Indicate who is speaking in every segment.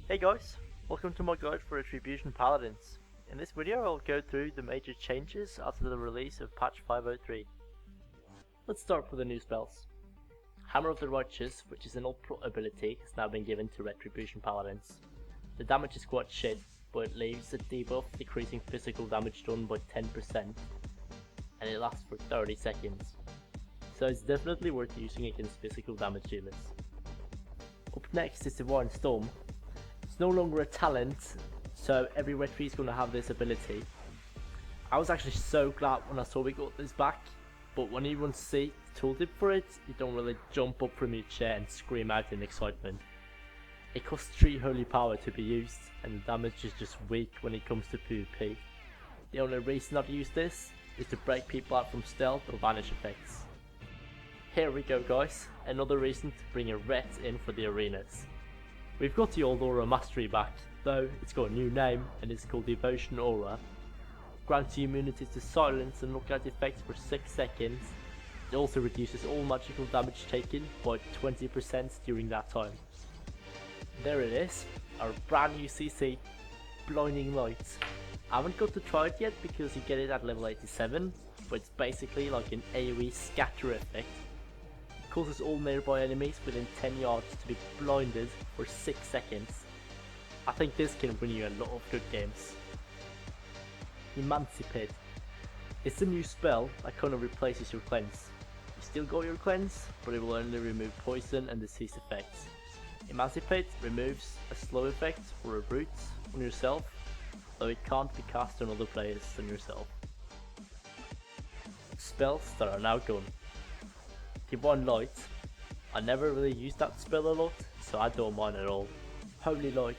Speaker 1: Hey guys, welcome to my guide for Retribution Paladins. In this video I'll go through the major changes after the release of patch 503. Let's start with the new spells. Hammer of the Righteous, which is an all-pro ability, has now been given to Retribution Paladins. The damage is quite shit, but it leaves a debuff decreasing physical damage done by 10%, and it lasts for 30 seconds. So it's definitely worth using against physical damage dealers. Up next is Divine Storm. It's no longer a talent, so every Retri is going to have this ability. I was actually so glad when I saw we got this back, but when you see the tooltip for it, you don't really jump up from your chair and scream out in excitement. It costs 3 holy power to be used, and the damage is just weak when it comes to PvP. The only reason I'd use this is to break people out from stealth or vanish effects. Here we go guys, another reason to bring a ret in for the arenas. We've got the old aura mastery back, though it's got a new name and it's called Devotion Aura. Grants you immunity to silence and knockout effects for 6 seconds. It also reduces all magical damage taken by 20% during that time. There it is, our brand new CC, Blinding Light. I haven't got to try it yet because you get it at level 87, but it's basically like an AoE scatter effect. Causes all nearby enemies within 10 yards to be blinded for 6 seconds. I think this can win you a lot of good games. Emancipate. It's a new spell that kind of replaces your cleanse. You still got your cleanse, but it will only remove poison and disease effects. Emancipate removes a slow effect or a root on yourself, though it can't be cast on other players than yourself. Spells that are now gone. Divine Light. I never really used that spell a lot, so I don't mind at all. Holy Light.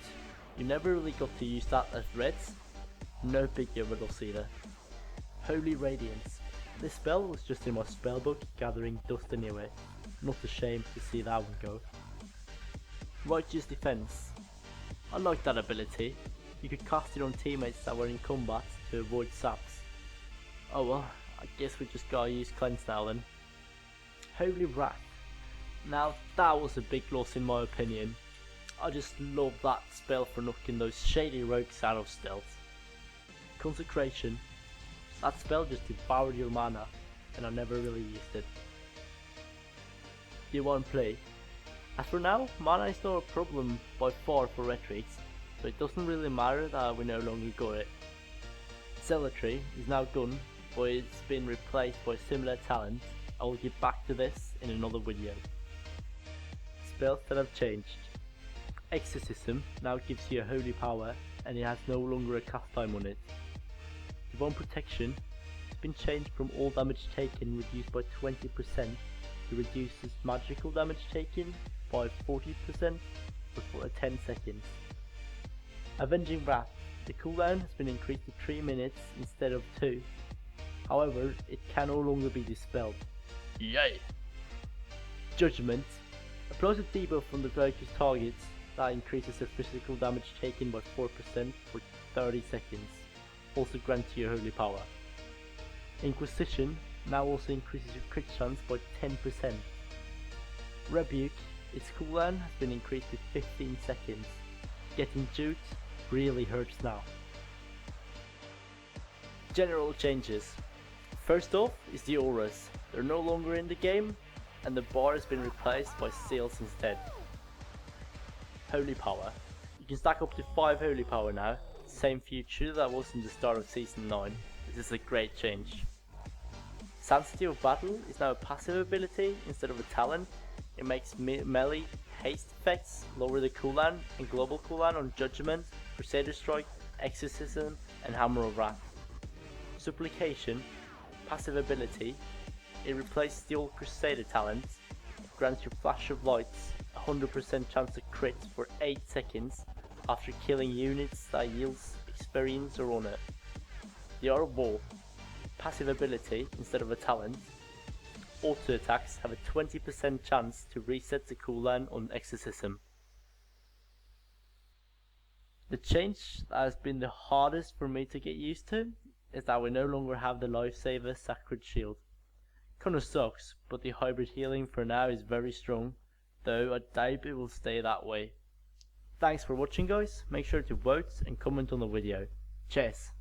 Speaker 1: You never really got to use that as reds. No big deal with us either. Holy Radiance. This spell was just in my spellbook gathering dust anyway. Not ashamed to see that one go. Righteous Defense. I like that ability. You could cast it on teammates that were in combat to avoid saps. Oh well, I guess we just gotta use cleanse now then. Holy Wrath. Now that was a big loss in my opinion. I just love that spell for knocking those shady rogues out of stealth. Consecration. That spell just devoured your mana and I never really used it. Divine Play. As for now, mana is not a problem by far for Retrix, so it doesn't really matter that we no longer got it. Zealotry is now gone, but it's been replaced by a similar talent. I will get back to this in another video. Spells that have changed. Exorcism now gives you a holy power and it has no longer a cast time on it. Divine Protection has been changed from all damage taken reduced by 20% to reduces magical damage taken by 40% for 10 seconds. Avenging Wrath. The cooldown has been increased to 3 minutes instead of 2. However, it can no longer be dispelled. Yay! Judgment. Applies a debuff on the focused targets that increases their physical damage taken by 4% for 30 seconds. Also grants you holy power. Inquisition now also increases your crit chance by 10%. Rebuke. Its cooldown has been increased to 15 seconds. Getting juked really hurts now. General changes. First off is the auras. They're no longer in the game, and the bar has been replaced by seals instead. Holy Power. You can stack up to 5 Holy Power now, same feature that was in the start of Season 9. This is a great change. Sanctity of Battle is now a passive ability instead of a talent. It makes melee haste effects, lower the cooldown and global cooldown on Judgment, Crusader Strike, Exorcism and Hammer of Wrath. Supplication, passive ability. It replaces the old Crusader talent. It grants your Flash of Lights 100% chance to crit for 8 seconds after killing units that yields experience or honor. The Art of War, passive ability instead of a talent. Auto attacks have a 20% chance to reset the cooldown on Exorcism. The change that has been the hardest for me to get used to is that we no longer have the Lifesaver Sacred Shield. Kinda sucks, but the hybrid healing for now is very strong, though I doubt it will stay that way. Thanks for watching guys, make sure to vote and comment on the video. Cheers!